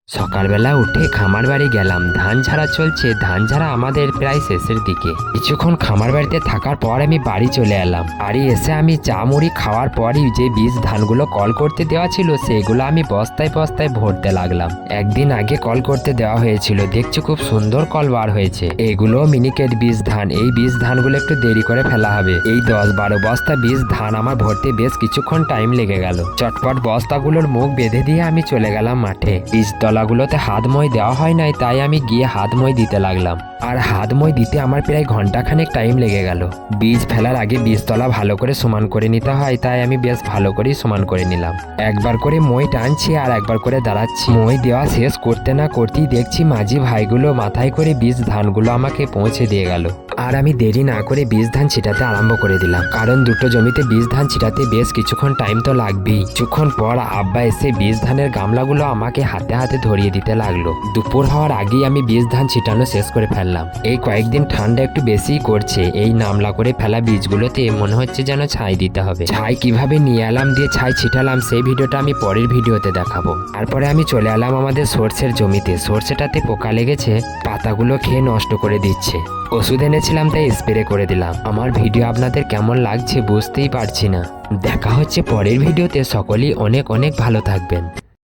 সকালবেলা উঠে খামার বাড়ি গেলাম। ধান ঝাড়া চলছে। ধান ঝাড়া আমাদের প্রায় শেষের দিকে। কিছুক্ষণ খামার বাড়িতে থাকার পর আমি বাড়ি চলে এলাম। বাড়ি এসে আমি চা মুড়ি খাওয়ার পরই যে বীজ ধানগুলো কল করতে দেওয়া ছিল সেগুলো আমি বস্তায় বস্তায় ভরতে লাগলাম। একদিন আগে কল করতে দেওয়া হয়েছিল, দেখছি খুব সুন্দর কল বার হয়েছে। এগুলো মিনিকেট বীজ ধান। এই বীজ ধানগুলো একটু দেরি করে ফেলা হবে। এই 10-12 বস্তা বীজ ধান আমার ভরতে বেশ কিছুক্ষণ টাইম লেগে গেল। চটপট বস্তাগুলোর মুখ বেঁধে দিয়ে আমি চলে গেলাম মাঠে। বীজতলাগুলোতে হাত মই দেওয়া হয় নাই, তাই আমি গিয়ে হাত মই দিতে লাগলাম। আর হাত মই দিতে আমার প্রায় ঘন্টাখানেক টাইম লেগে গেল। বীজ ফেলার আগে বীজতলা ভালো করে সমান করে নিতে হয়, তাই আমি বেশ ভালো করেই সমান করে নিলাম। একবার করে মই টানছি আর একবার করে দাঁড়াচ্ছি। মই দেওয়া শেষ করতে না করতেই দেখছি মাঝি ভাইগুলো মাথায় করে বীজ ধানগুলো আমাকে পৌঁছে দিয়ে গেল। আর আমি দেরি না করে বীজ ধান ছিটাতে আরম্ভ করে দিলাম, কারণ দুটো জমিতে বীজ ধান ছিটাতে বেশ কিছুক্ষণ টাইম তো লাগবেই। কিছুক্ষণ পর আব্বা এসে বীজ ধানের গামলাগুলো আমাকে হাতে হাতে ধরিয়ে দিতে লাগলো। দুপুর হওয়ার আগেই আমি বীজ ধান ছিটানো শেষ করে ফেললাম। এই কয়েকদিন ঠান্ডা একটু বেশিই করছে। এই নামলা করে ফেলা বীজগুলোতে মনে হচ্ছে যেন ছাই দিতে হবে। ছাই কিভাবে নিয়ে এলাম দিয়ে ছাই ছিটালাম সেই ভিডিওটা আমি পরের ভিডিওতে দেখাবো। তারপরে আমি চলে এলাম আমাদের সর্ষের জমিতে। সর্ষেটাতে পোকা লেগেছে, পাতাগুলো খেয়ে নষ্ট করে দিচ্ছে। ওষুধ এনেছিলাম তাই স্প্রে করে দিলাম। আমার ভিডিও আপনাদের কেমন লাগছে বুঝতেই পারছি না। দেখা হচ্ছে পরের ভিডিওতে। সকলেই অনেক অনেক ভালো থাকবেন।